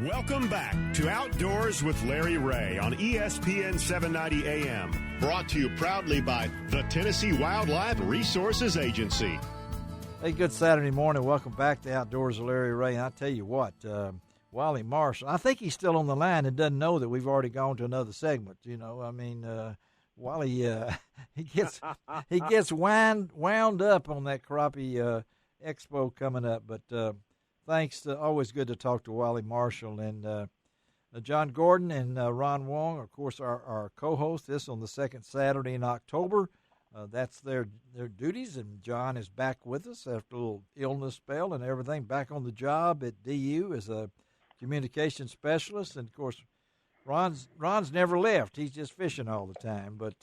Welcome back to Outdoors with Larry Ray on ESPN 790 AM. Brought to you proudly by the Tennessee Wildlife Resources Agency. Hey, good Saturday morning. Welcome back to Outdoors with Larry Ray. And I tell you what, Wally Marshall, I think he's still on the line and doesn't know that we've already gone to another segment. You know, I mean, Wally, he gets wound up on that crappie expo coming up. But thanks. Always good to talk to Wally Marshall and John Gordon and Ron Wong, of course, our co-host. This on the second Saturday in October. That's their duties, and John is back with us after a little illness spell and everything. Back on the job at DU as a communication specialist, and of course, Ron's never left. He's just fishing all the time. But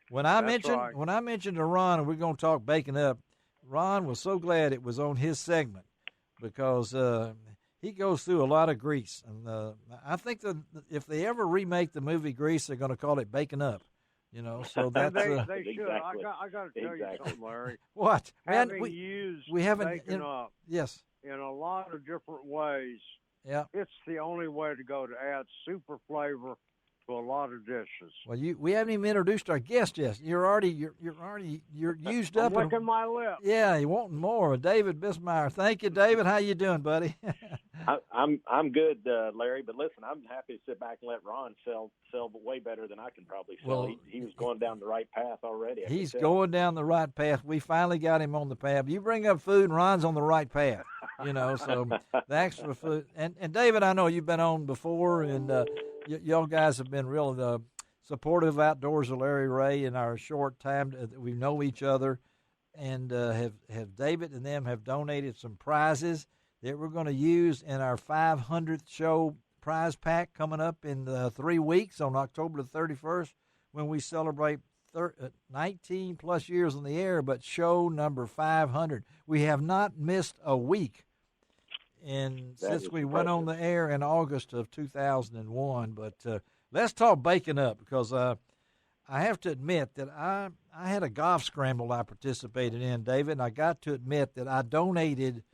when I mentioned to Ron, and we're going to talk baking up, Ron was so glad it was on his segment because he goes through a lot of grease, and I think that if they ever remake the movie Grease, they're going to call it Baking Up. You know, so that's they should. Exactly. I got to tell you something, Larry. What? Having we haven't Baking Up yes in a lot of different ways. Yeah, it's the only way to go to add super flavor to a lot of dishes. Well, we haven't even introduced our guest yet. You're used up. I'm licking my lips. Yeah, you wanting more, David Bissmeyer. Thank you, David. How you doing, buddy? I'm good, Larry. But listen, I'm happy to sit back and let Ron sell way better than I can probably sell. Well, he was going down the right path already. He's going down the right path. We finally got him on the path. You bring up food, and Ron's on the right path. You know, so the extra food. And David, I know you've been on before, and y'all guys have been real supportive outdoors of Larry Ray in our short time that we know each other, and have David and them have donated some prizes that we're going to use in our 500th show prize pack coming up in 3 weeks on October the 31st when we celebrate 19 plus years on the air, but show number 500. We have not missed a week since we went on the air in August of 2001. But let's talk baking up, because I have to admit that I had a golf scramble I participated in, David, and I got to admit that I donated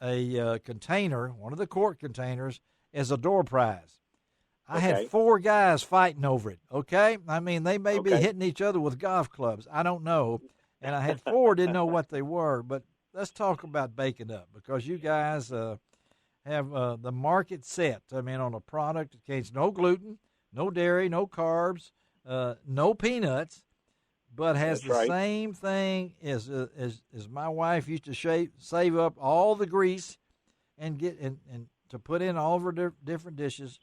a container, one of the quart containers, as a door prize. I had 4 guys fighting over it, okay? I mean, they may be hitting each other with golf clubs. I don't know. And I had 4, didn't know what they were. But let's talk about baking up, because you guys have the market set. I mean, on a product that contains no gluten, no dairy, no carbs, no peanuts, but has same thing as my wife used to save up all the grease and get and to put in all of her different dishes.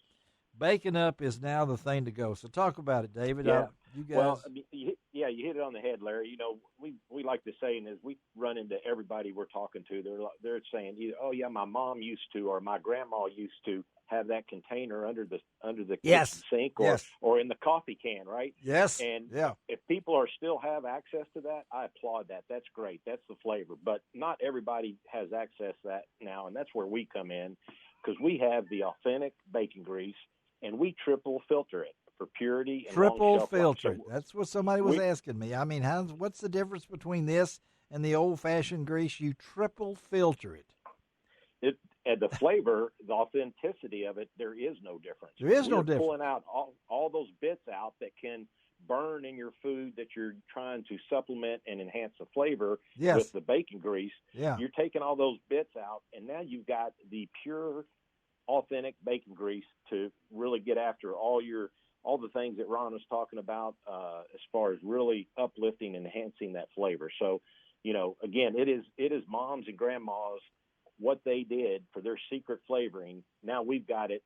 Baking up is now the thing to go. So talk about it, David. Yeah. You guys. Well, you hit it on the head, Larry. You know, we like to say, and as we run into everybody we're talking to, they're saying either, oh yeah, my mom used to, or my grandma used to have that container under the kitchen sink or in the coffee can, right? Yes. And if people still have access to that, I applaud that. That's great. That's the flavor. But not everybody has access to that now, and that's where we come in, because we have the authentic bacon grease, and we triple filter it for purity and triple long filter. So that's what somebody was asking me. I mean, what's the difference between this and the old-fashioned grease? You triple filter it. And the flavor, the authenticity of it, there is no difference. There is no difference. Pulling out all those bits out that can burn in your food that you're trying to supplement and enhance the flavor with the bacon grease. Yeah. You're taking all those bits out, and now you've got the pure, authentic bacon grease to really get after all the things that Ron was talking about as far as really uplifting and enhancing that flavor. So, you know, again, it is moms and grandmas, what they did for their secret flavoring. Now we've got it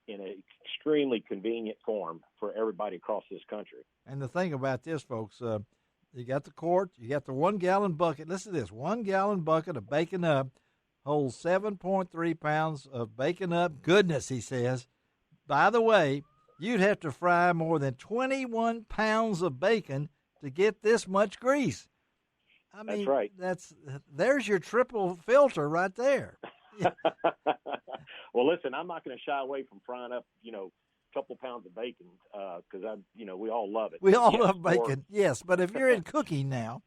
in an extremely convenient form for everybody across this country. And the thing about this, folks, you got the quart, you got the 1 gallon bucket. Listen to this, 1 gallon bucket of Bacon Up holds 7.3 pounds of Bacon Up goodness, he says. By the way, you'd have to fry more than 21 pounds of bacon to get this much grease. I mean, that's right. There's your triple filter right there. Well, listen, I'm not going to shy away from frying up, a couple pounds of bacon because we all love it. We all love bacon, yes. But if you're in cooking now,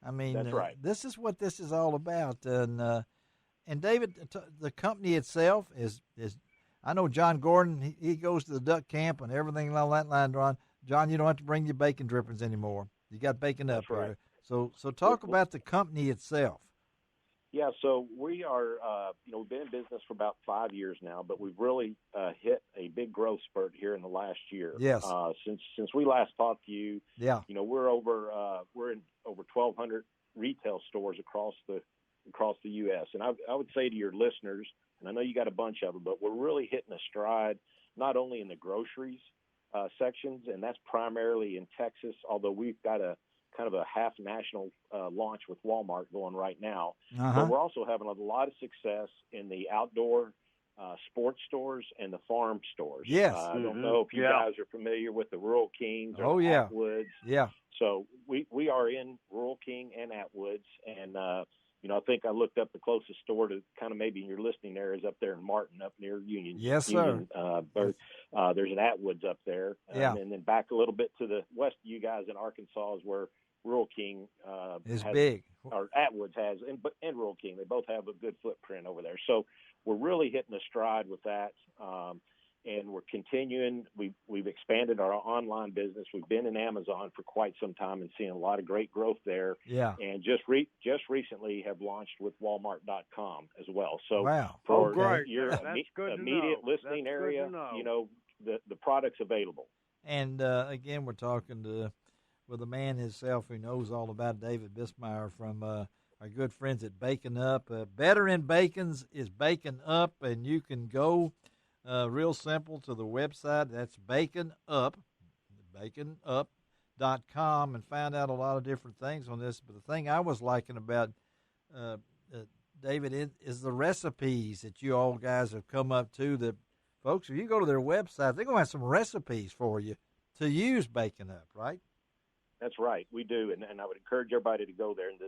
I mean, that's right. This is what this is all about. And David, the company itself is I know John Gordon, he goes to the duck camp and everything along that line, Ron. John, you don't have to bring your bacon drippings anymore. You got bacon up That's right. here. So talk about the company itself. Yeah, so we are, we've been in business for about 5 years now, but we've really hit a big growth spurt here in the last year. Yes. Since we last talked to you, yeah, we're in over 1,200 retail stores across the U.S. And I would say to your listeners, and I know you got a bunch of them, but we're really hitting a stride not only in the groceries sections, and that's primarily in Texas, although we've got a kind of a half national launch with Walmart going right now. But we're also having a lot of success in the outdoor sports stores and the farm stores. Yes. I don't know if you guys are familiar with the Rural Kings or Atwoods. Yeah. So we are in Rural King and Atwoods, and I think I looked up the closest store to kind of maybe in your listening areas up there in Martin, up near Union. Yes, Union, sir. There's an Atwoods up there. Yeah. And then back a little bit to the west of you guys in Arkansas is where Rural King is has, big. or Atwoods has, and Rural King. They both have a good footprint over there. So we're really hitting a stride with that. And we're continuing. We've expanded our online business. We've been in Amazon for quite some time and seeing a lot of great growth there. Yeah. And just recently have launched with Walmart.com as well. So wow. for great. your immediate listening area, the product's available. And again, we're talking with a man himself who knows all about David Bissmeyer from our good friends at Bacon Up. Better in Bacons is Bacon Up, and you can go real simple to the website. That's baconup.com, and find out a lot of different things on this. But the thing I was liking about David is the recipes that you all guys have come up to. That folks, if you go to their website, they're going to have some recipes for you to use Bacon Up, right? That's right, we do, and I would encourage everybody to go there. And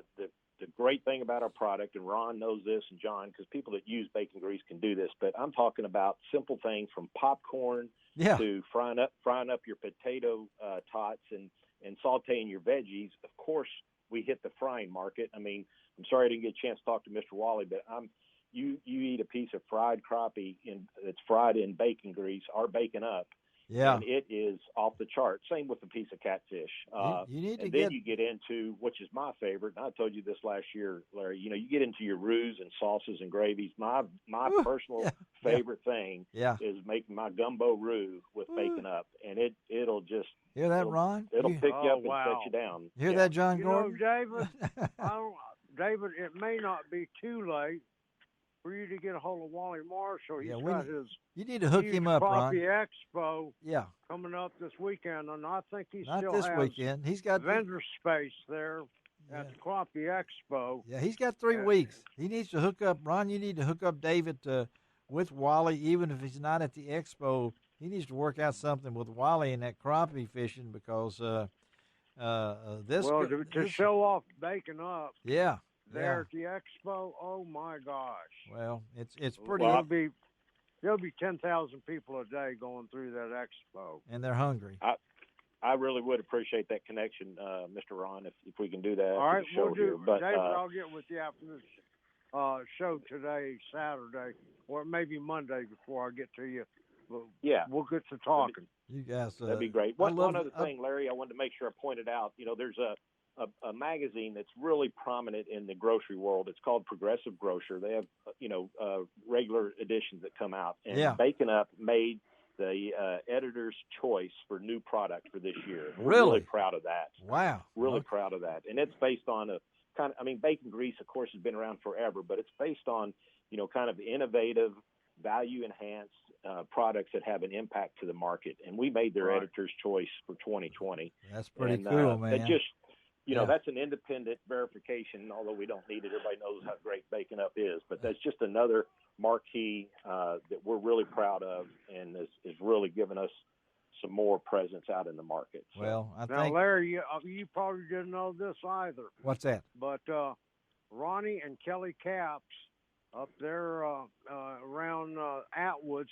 the great thing about our product, and Ron knows this, and John, because people that use bacon grease can do this, but I'm talking about simple things from popcorn to frying up your potato tots and sauteing your veggies. Of course, we hit the frying market. I mean, I'm sorry I didn't get a chance to talk to Mr. Wally, but you eat a piece of fried crappie that's fried in bacon grease, or Bacon Up. Yeah, and it is off the chart. Same with a piece of catfish. You need to you get into, which is my favorite, and I told you this last year, Larry, you get into your roux and sauces and gravies. My personal favorite thing is making my gumbo roux with Bacon Up, and it'll just... Hear that, Ron? It'll pick you up and set you down. Hear that, John Gordon? David, David, it may not be too late for you to get a hold of Wally Marshall. You need to hook him up, Ron. Crappie Expo coming up this weekend, and I think he not still this has weekend. He's got vendor space there at the Crappie Expo. Yeah, he's got 3 weeks. He needs to hook up, Ron, you need to hook up David with Wally, even if he's not at the Expo. He needs to work out something with Wally and that crappie fishing, because to show off Bacon Up. Yeah. There at the Expo, oh my gosh! Well, it's pretty. Well, there'll be 10,000 people a day going through that Expo, and they're hungry. I really would appreciate that connection, Mr. Ron, if we can do that. All right, we'll do. But, David, I'll get with you after this show today, Saturday, or maybe Monday before I get to you. We'll get to talking. You guys, that'd be great. One other thing, Larry, I wanted to make sure I pointed out. There's a magazine that's really prominent in the grocery world. It's called Progressive Grocer. They have, regular editions that come out. And Bacon Up made the editor's choice for new product for this year. We're really proud of that. Wow. Really proud of that. And it's based on bacon grease, of course, has been around forever, but it's based on, kind of innovative, value-enhanced products that have an impact to the market. And we made their editor's choice for 2020. That's pretty cool, man. That's an independent verification, although we don't need it. Everybody knows how great Bacon Up is. But that's just another marquee that we're really proud of, and is really giving us some more presence out in the market. So. Well, now, Larry, you probably didn't know this either. What's that? But Ronnie and Kelly Capps up there around Atwoods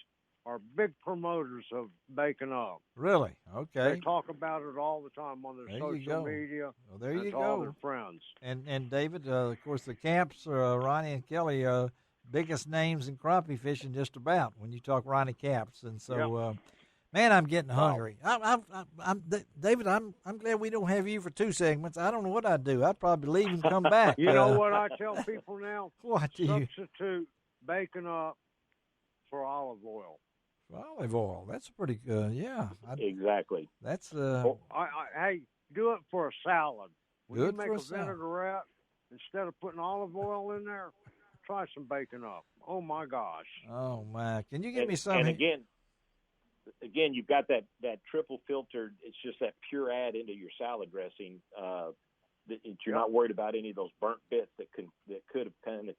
are big promoters of Bacon Up. Really? Okay. They talk about it all the time on their social media. Well, there you go. All their friends. And David, of course, the Camps, Ronnie and Kelly, biggest names in crappie fishing just about when you talk Ronnie Capps. And so, man, I'm getting hungry. David, I'm glad we don't have you for 2 segments. I don't know what I'd do. I'd probably leave and come back. You know what I tell people now? What do you? Substitute bacon up for olive oil. Olive oil. That's pretty good. Yeah. Exactly. That's hey, do it for a salad. When good you make for a a salad. vinaigrette, instead of putting olive oil in there, try some bacon up. Oh my gosh. Oh my! Can you give me some? And again, you've got that triple filtered. It's just that pure add into your salad dressing. You're not worried about any of those burnt bits that could have kind of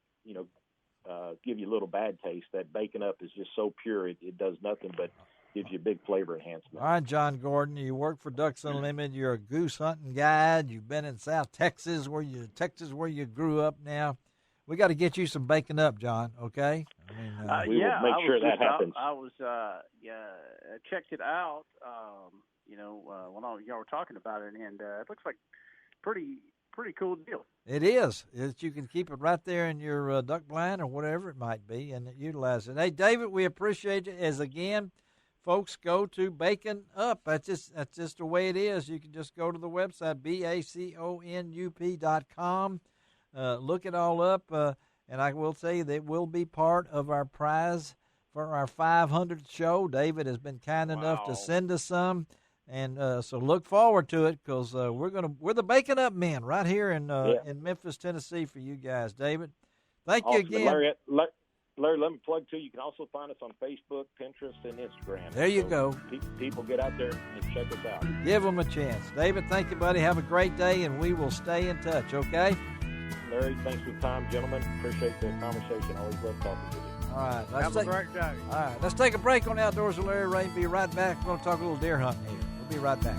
give you a little bad taste. That bacon up is just so pure; it does nothing but gives you a big flavor enhancement. All right, John Gordon, you work for Ducks Unlimited. You're a goose hunting guide. You've been in South Texas, where you grew up. Now, we got to get you some bacon up, John. Okay? I mean, we will make sure that happens. I was checked it out. When y'all were talking about it, and it looks like pretty cool deal. It is. You can keep it right there in your duck blind or whatever it might be, and utilize it. Hey, David, we appreciate it. As again, folks, go to Bacon Up. That's just the way it is. You can just go to the website baconup.com. Look it all up, and I will tell you that it will be part of our prize for our 500th show. David has been kind enough to send us some. And so look forward to it because we're the Bacon Up men right here in Memphis, Tennessee for you guys, David. Thank you again. Larry, let me plug too. You can also find us on Facebook, Pinterest, and Instagram. There you go. People get out there and check us out. Give them a chance. David, thank you, buddy. Have a great day, and we will stay in touch, okay? Larry, thanks for the time, gentlemen. Appreciate the conversation. Always love talking to you. All right. Have a great day. All right. Let's take a break on Outdoors with Larry Ray. Be right back. We're going to talk a little deer hunting here. We'll be right back.